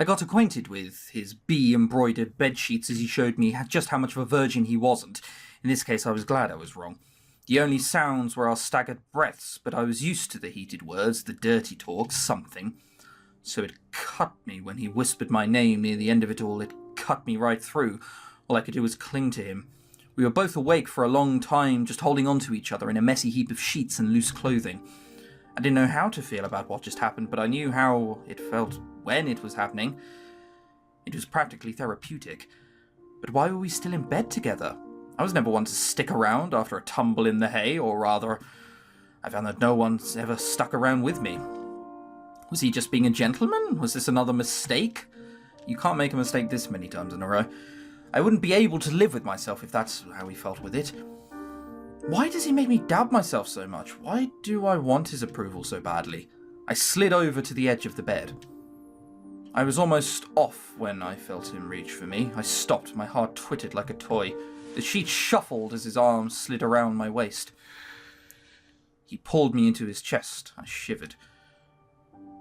I got acquainted with his bee-embroidered bedsheets as he showed me just how much of a virgin he wasn't. In this case, I was glad I was wrong. The only sounds were our staggered breaths, but I was used to the heated words, the dirty talk, something. So it cut me when he whispered my name near the end of it all. It cut me right through. All I could do was cling to him. We were both awake for a long time, just holding on to each other in a messy heap of sheets and loose clothing. I didn't know how to feel about what just happened, but I knew how it felt when it was happening. It was practically therapeutic. But why were we still in bed together? I was never one to stick around after a tumble in the hay, or rather, I found that no one's ever stuck around with me. Was he just being a gentleman? Was this another mistake? You can't make a mistake this many times in a row. I wouldn't be able to live with myself if that's how he felt with it. Why does he make me doubt myself so much? Why do I want his approval so badly? I slid over to the edge of the bed. I was almost off when I felt him reach for me. I stopped, my heart twittered like a toy. The sheet shuffled as his arms slid around my waist. He pulled me into his chest. I shivered.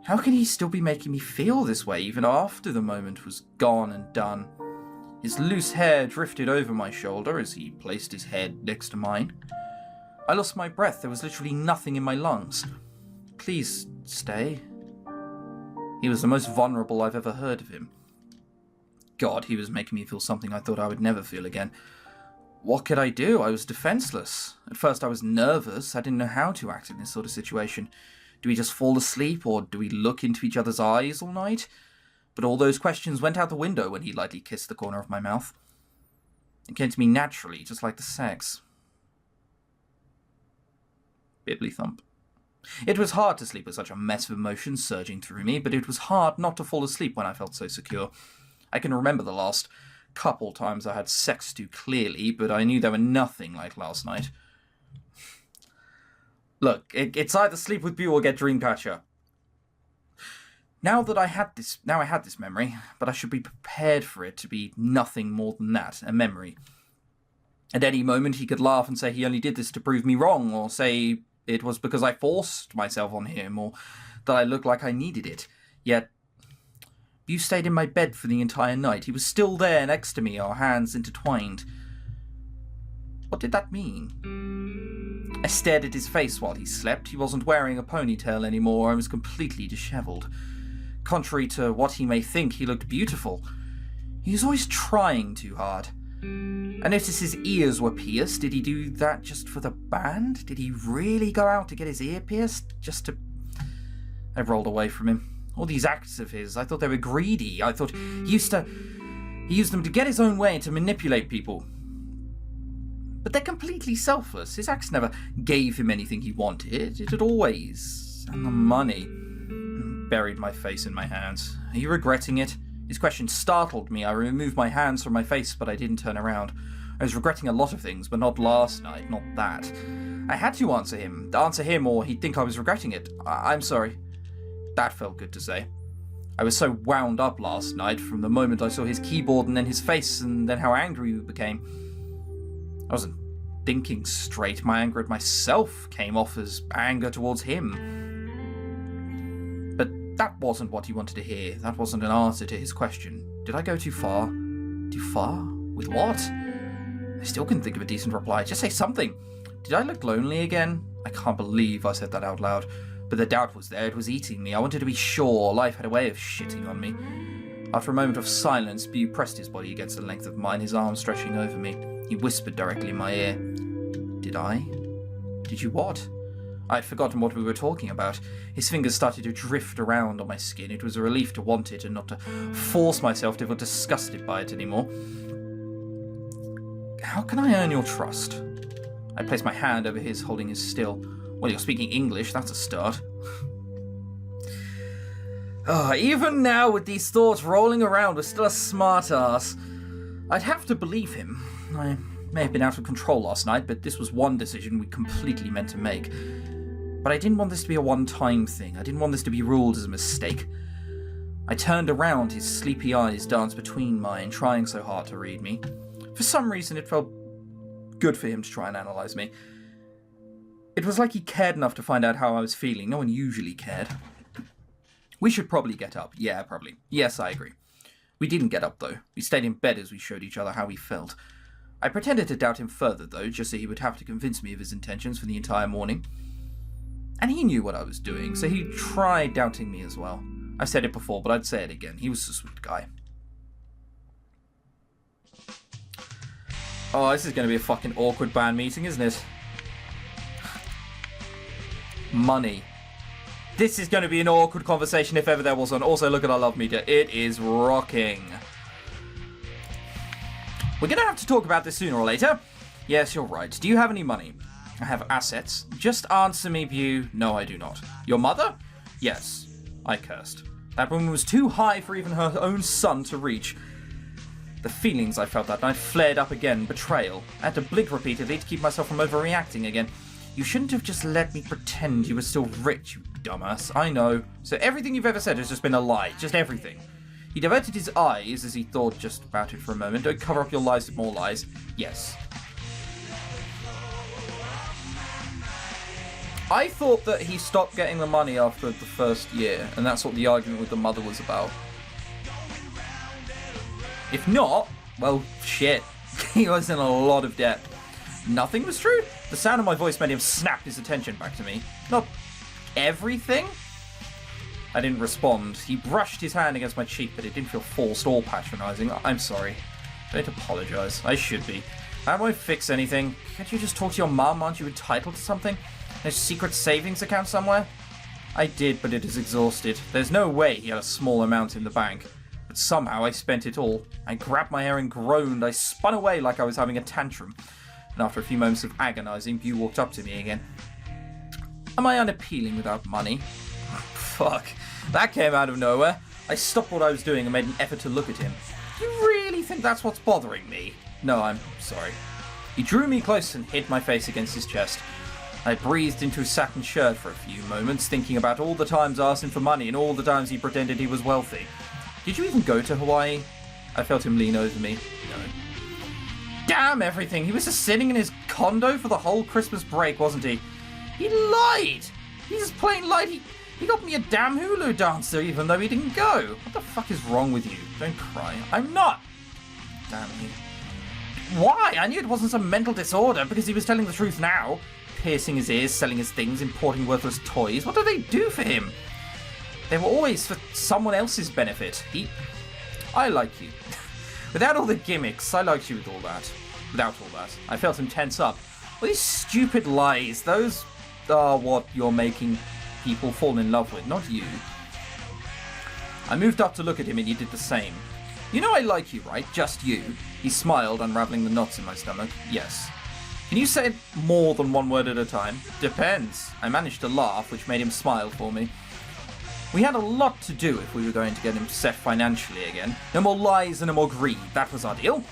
How can he still be making me feel this way, even after the moment was gone and done? His loose hair drifted over my shoulder as he placed his head next to mine. I lost my breath. There was literally nothing in my lungs. Please stay. He was the most vulnerable I've ever heard of him. God, he was making me feel something I thought I would never feel again. What could I do? I was defenseless. At first I was nervous. I didn't know how to act in this sort of situation. Do we just fall asleep, or do we look into each other's eyes all night? But all those questions went out the window when he lightly kissed the corner of my mouth. It came to me naturally, just like the sex. Bibbly thump. It was hard to sleep with such a mess of emotions surging through me, but it was hard not to fall asleep when I felt so secure. I can remember the last couple times I had sex too clearly, but I knew they were nothing like last night. Look, it's either sleep with you or get Dreamcatcher. Now I had this memory, but I should be prepared for it to be nothing more than that, a memory. At any moment he could laugh and say he only did this to prove me wrong, or say it was because I forced myself on him, or that I looked like I needed it. Yet, you stayed in my bed for the entire night. He was still there next to me, our hands intertwined. What did that mean? I stared at his face while he slept. He wasn't wearing a ponytail anymore. I was completely disheveled. Contrary to what he may think, he looked beautiful. He was always trying too hard. I noticed his ears were pierced. Did he do that just for the band? Did he really go out to get his ear pierced? I rolled away from him. All these acts of his, I thought they were greedy. I thought he used them to get his own way and to manipulate people. But they're completely selfless. His acts never gave him anything he wanted. It had always. And the money. Buried my face in my hands. Are you regretting it? His question startled me. I removed my hands from my face, but I didn't turn around. I was regretting a lot of things, but not last night, not that. I had to answer him, or he'd think I was regretting it. I'm sorry. That felt good to say. I was so wound up last night from the moment I saw his keyboard and then his face and then how angry we became. I wasn't thinking straight. My anger at myself came off as anger towards him. But that wasn't what he wanted to hear. That wasn't an answer to his question. Did I go too far? Too far? With what? I still couldn't think of a decent reply. Just say something. Did I look lonely again? I can't believe I said that out loud. But the doubt was there. It was eating me. I wanted to be sure. Life had a way of shitting on me. After a moment of silence, Bew pressed his body against the length of mine, his arm stretching over me. He whispered directly in my ear. Did I? Did you what? I had forgotten what we were talking about. His fingers started to drift around on my skin. It was a relief to want it and not to force myself to feel disgusted by it anymore. How can I earn your trust? I placed my hand over his, holding his still. Well, you're speaking English, that's a start. Even now, with these thoughts rolling around, we're still a smart-ass. I'd have to believe him. I may have been out of control last night, but this was one decision we completely meant to make. But I didn't want this to be a one-time thing. I didn't want this to be ruled as a mistake. I turned around, his sleepy eyes danced between mine, trying so hard to read me. For some reason, it felt good for him to try and analyze me. It was like he cared enough to find out how I was feeling. No one usually cared. We should probably get up. Yeah, probably. Yes, I agree. We didn't get up, though. We stayed in bed as we showed each other how we felt. I pretended to doubt him further, though, just so he would have to convince me of his intentions for the entire morning. And he knew what I was doing, so he tried doubting me as well. I've said it before, but I'd say it again. He was a sweet guy. Oh, this is going to be a fucking awkward band meeting, isn't it? Money. This is going to be an awkward conversation if ever there was one. Also, look at our love meter. It is rocking. We're going to have to talk about this sooner or later. Yes, you're right. Do you have any money? I have assets. Just answer me, Bew. No, I do not. Your mother? Yes. I cursed. That woman was too high for even her own son to reach. The feelings I felt that night flared up again. Betrayal. I had to blink repeatedly to keep myself from overreacting again. You shouldn't have just let me pretend you were still rich, you dumbass. I know. So everything you've ever said has just been a lie. Just everything. He diverted his eyes as he thought just about it for a moment. Don't cover up your lies with more lies. Yes. I thought that he stopped getting the money after the first year, and that's what the argument with the mother was about. If not, well, shit. He was in a lot of debt. Nothing was true? The sound of my voice made him snap his attention back to me. Not everything? I didn't respond. He brushed his hand against my cheek, but it didn't feel forced or patronizing. I'm sorry. Don't apologize. I should be. That won't fix anything. Can't you just talk to your mum? Aren't you entitled to something? No secret savings account somewhere? I did, but it is exhausted. There's no way he had a small amount in the bank. But somehow I spent it all. I grabbed my hair and groaned. I spun away like I was having a tantrum. And after a few moments of agonizing, Bew walked up to me again. Am I unappealing without money? Fuck. That came out of nowhere. I stopped what I was doing and made an effort to look at him. You really think that's what's bothering me? No, I'm sorry. He drew me close and hid my face against his chest. I breathed into his satin shirt for a few moments, thinking about all the times I asked him for money and all the times he pretended he was wealthy. Did you even go to Hawaii? I felt him lean over me. No. Damn everything! He was just sitting in his condo for the whole Christmas break, wasn't he? He lied! He just plain lied. He got me a damn Hulu dancer even though he didn't go. What the fuck is wrong with you? Don't cry. I'm not! Damn you. Why? I knew it wasn't some mental disorder because he was telling the truth now. Piercing his ears, selling his things, importing worthless toys. What do they do for him? They were always for someone else's benefit. I like you. Without all the gimmicks, I liked you with all that. Without all that. I felt him tense up. All these stupid lies, those are what you're making people fall in love with, not you. I moved up to look at him and he did the same. You know I like you, right? Just you. He smiled, unraveling the knots in my stomach. Yes. Can you say more than one word at a time? Depends. I managed to laugh, which made him smile for me. We had a lot to do if we were going to get him set financially again. No more lies and no more greed. That was our deal.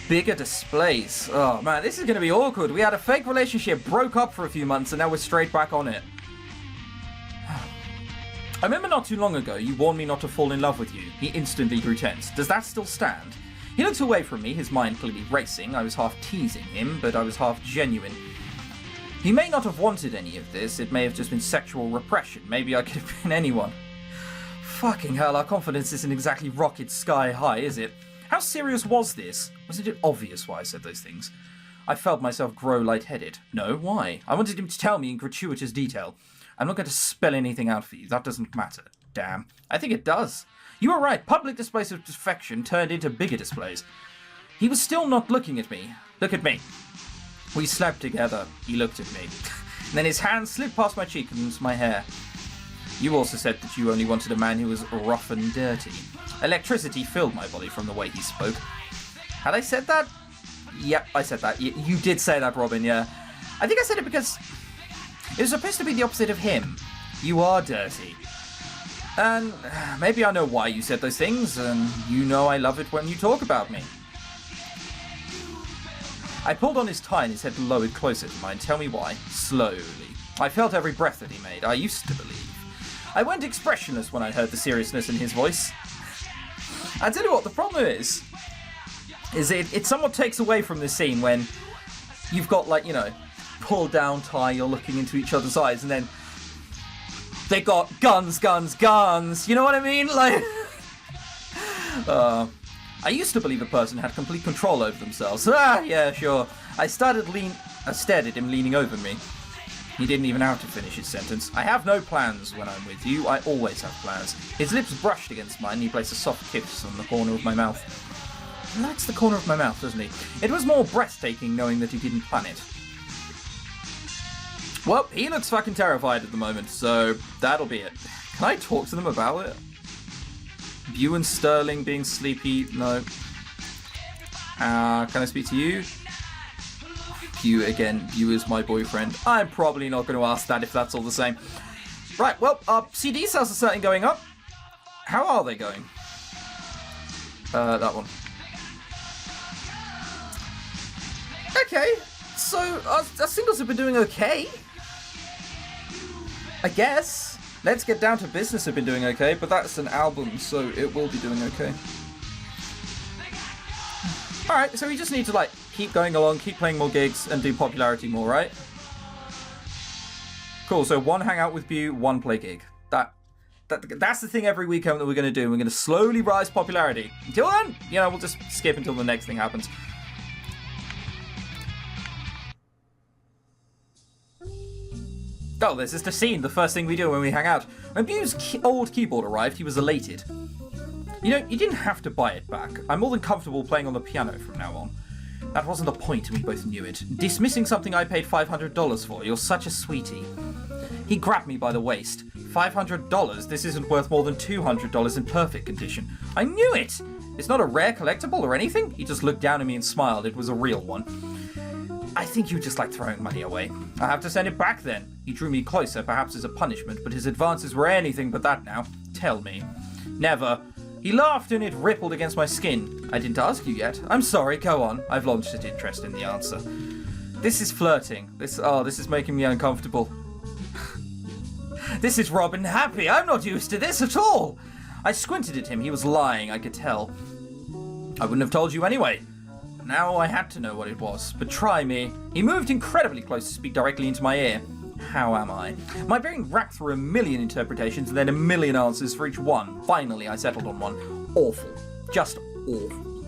Bigger displays. Oh man, this is going to be awkward. We had a fake relationship, broke up for a few months, and now we're straight back on it. I remember not too long ago, you warned me not to fall in love with you. He instantly grew tense. Does that still stand? He looked away from me, his mind clearly racing. I was half teasing him, but I was half genuine. He may not have wanted any of this. It may have just been sexual repression. Maybe I could have been anyone. Fucking hell, our confidence isn't exactly rocket sky high, is it? How serious was this? Wasn't it obvious why I said those things? I felt myself grow lightheaded. No, why? I wanted him to tell me in gratuitous detail. I'm not going to spell anything out for you. That doesn't matter. Damn. I think it does. You were right. Public displays of affection turned into bigger displays. He was still not looking at me. Look at me. We slept together. He looked at me. And then his hand slipped past my cheek and into my hair. You also said that you only wanted a man who was rough and dirty. Electricity filled my body from the way he spoke. Had I said that? Yep, I said that. You did say that, Robin, yeah. I think I said it because it was supposed to be the opposite of him. You are dirty. And maybe I know why you said those things, and you know I love it when you talk about me. I pulled on his tie and his head lowered closer to mine. Tell me why. Slowly. I felt every breath that he made. I used to believe. I went expressionless when I heard the seriousness in his voice. I tell you what, the problem is it somewhat takes away from the scene when you've got, like, you know, pulled down tie, you're looking into each other's eyes, and then They got guns. You know what I mean? Like, I used to believe a person had complete control over themselves. Yeah, sure. I stared at him leaning over me. He didn't even have to finish his sentence. I have no plans when I'm with you. I always have plans. His lips brushed against mine and he placed a soft kiss on the corner of my mouth. He likes the corner of my mouth, doesn't he? It was more breathtaking knowing that he didn't plan it. Well, he looks fucking terrified at the moment, so that'll be it. Can I talk to them about it? Bew and Sterling being sleepy? No. Can I speak to you? Bew again. Bew is my boyfriend. I'm probably not going to ask that if that's all the same. Right, well, CD sales are certainly going up. How are they going? That one. Okay, so our singles have been doing okay. I guess. Let's Get Down to Business have been doing okay, but that's an album, so it will be doing okay. Alright, so we just need to, like, keep going along, keep playing more gigs, and do popularity more, right? Cool, so 1 hangout with Bew, 1 play gig. That's the thing every weekend that we're going to do. We're going to slowly rise popularity. Until then, you know, we'll just skip until the next thing happens. Oh, this is the scene, the first thing we do when we hang out. When Bew's old keyboard arrived, he was elated. You know, you didn't have to buy it back. I'm more than comfortable playing on the piano from now on. That wasn't the point, and we both knew it. Dismissing something I paid $500 for, you're such a sweetie. He grabbed me by the waist. $500? This isn't worth more than $200 in perfect condition. I knew it! It's not a rare collectible or anything. He just looked down at me and smiled. It was a real one. I think you just like throwing money away. I have to send it back then. He drew me closer, perhaps as a punishment, but his advances were anything but that now. Tell me. Never. He laughed and it rippled against my skin. I didn't ask you yet. I'm sorry, go on. I've launched an interest in the answer. This is flirting. This is making me uncomfortable. This is Robin happy. I'm not used to this at all. I squinted at him. He was lying, I could tell. I wouldn't have told you anyway. Now I had to know what it was, but try me. He moved incredibly close to speak directly into my ear. How am I? My brain racked through a million interpretations and then a million answers for each one. Finally, I settled on one. Awful. Just awful.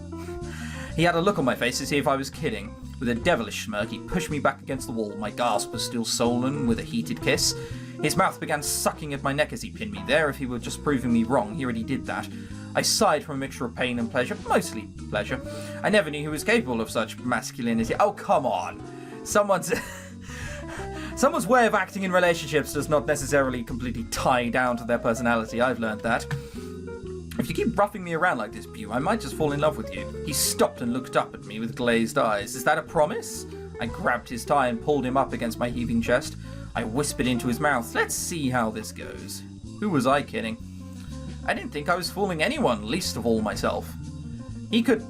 He had a look on my face to see if I was kidding. With a devilish smirk, he pushed me back against the wall. My gasp was still sullen with a heated kiss. His mouth began sucking at my neck as he pinned me there. If he were just proving me wrong, he already did that. I sighed from a mixture of pain and pleasure, mostly pleasure. I never knew he was capable of such masculinity. Oh, come on. Someone's way of acting in relationships does not necessarily completely tie down to their personality. I've learned that. If you keep roughing me around like this, Bew, I might just fall in love with you. He stopped and looked up at me with glazed eyes. Is that a promise? I grabbed his tie and pulled him up against my heaving chest. I whispered into his mouth. Let's see how this goes. Who was I kidding? I didn't think I was fooling anyone, least of all myself. He could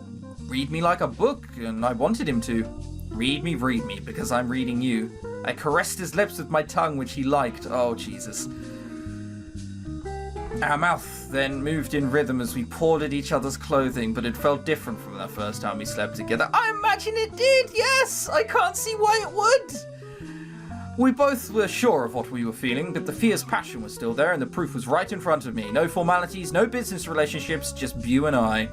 read me like a book, and I wanted him to. Read me, because I'm reading you. I caressed his lips with my tongue, which he liked. Oh, Jesus. Our mouth then moved in rhythm as we pawed at each other's clothing, but it felt different from the first time we slept together. I imagine it did, yes! I can't see why it would! We both were sure of what we were feeling, but the fierce passion was still there, and the proof was right in front of me. No formalities, no business relationships, just Bew and I.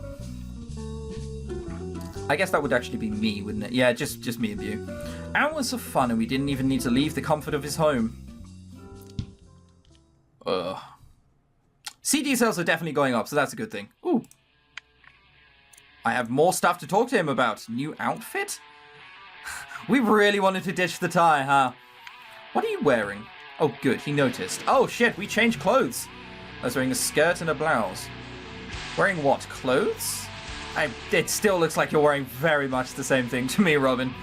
I guess that would actually be me, wouldn't it? Yeah, just me and Bew. Hours of fun, and we didn't even need to leave the comfort of his home. CD sales are definitely going up, so that's a good thing. Ooh. I have more stuff to talk to him about. New outfit? We really wanted to ditch the tie, huh? What are you wearing? Oh, good, he noticed. Oh, shit, we changed clothes. I was wearing a skirt and a blouse. Wearing what, clothes? It still looks like you're wearing very much the same thing to me, Robin.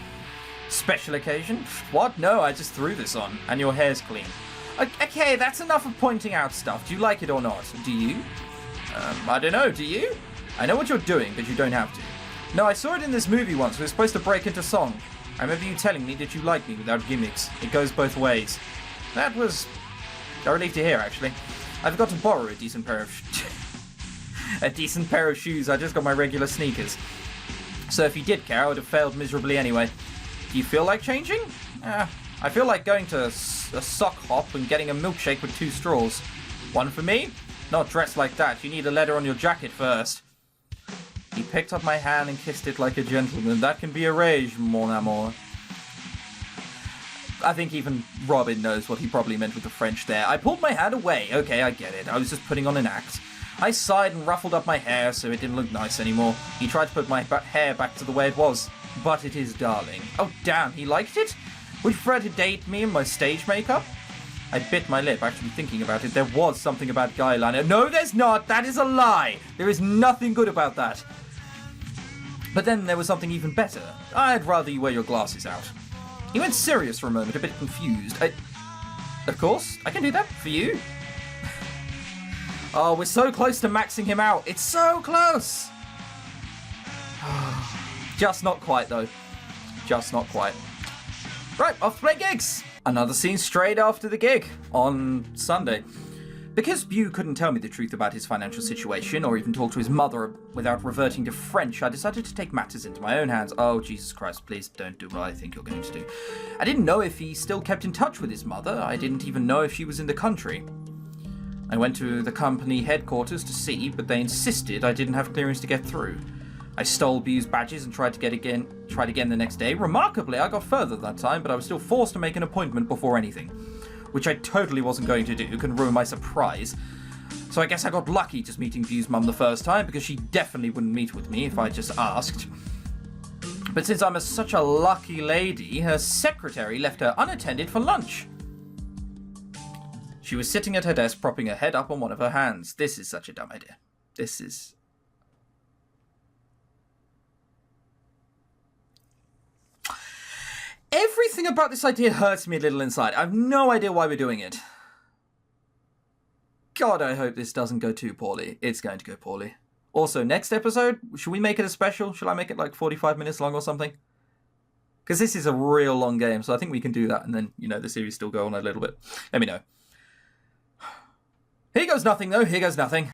Special occasion? What? No, I just threw this on. And your hair's clean. Okay, that's enough of pointing out stuff. Do you like it or not? Do you? I don't know, do you? I know what you're doing, but you don't have to. No, I saw it in this movie once. We were supposed to break into song. I remember you telling me that you like me without gimmicks. It goes both ways. That was a relief to hear, actually. I forgot to borrow a decent pair of shoes. I just got my regular sneakers. So if you did care, I would have failed miserably anyway. Do you feel like changing? I feel like going to a sock hop and getting a milkshake with 2 straws. One for me? Not dressed like that. You need a letter on your jacket first. He picked up my hand and kissed it like a gentleman. That can be arranged, mon amour. I think even Robin knows what he probably meant with the French there. I pulled my hand away. Okay, I get it. I was just putting on an act. I sighed and ruffled up my hair so it didn't look nice anymore. He tried to put my hair back to the way it was. But it is, darling. Oh, damn, he liked it? Would you prefer to date me in my stage makeup? I bit my lip, actually thinking about it. There was something about guy liner. No, there's not. That is a lie. There is nothing good about that. But then there was something even better. I'd rather you wear your glasses out. He went serious for a moment, a bit confused. Of course, I can do that for you. Oh, we're so close to maxing him out. It's so close. Just not quite, though. Just not quite. Right, off to play gigs. Another scene straight after the gig on Sunday. Because Bew couldn't tell me the truth about his financial situation or even talk to his mother without reverting to French, I decided to take matters into my own hands. Oh, Jesus Christ, please don't do what I think you're going to do. I didn't know if he still kept in touch with his mother. I didn't even know if she was in the country. I went to the company headquarters to see, but they insisted I didn't have clearance to get through. I stole Bew's badges and tried again the next day. Remarkably, I got further that time, but I was still forced to make an appointment before anything. Which I totally wasn't going to do, couldn't ruin my surprise. So I guess I got lucky just meeting Bew's mum the first time, because she definitely wouldn't meet with me if I just asked. But since I'm such a lucky lady, her secretary left her unattended for lunch. She was sitting at her desk, propping her head up on one of her hands. This is such a dumb idea. This is... Everything about this idea hurts me a little inside. I have no idea why we're doing it. God, I hope this doesn't go too poorly. It's going to go poorly. Also, next episode, should we make it a special? Should I make it like 45 minutes long or something? Because this is a real long game, so I think we can do that and then, you know, the series still go on a little bit. Let me know. Here goes nothing, though. Here goes nothing.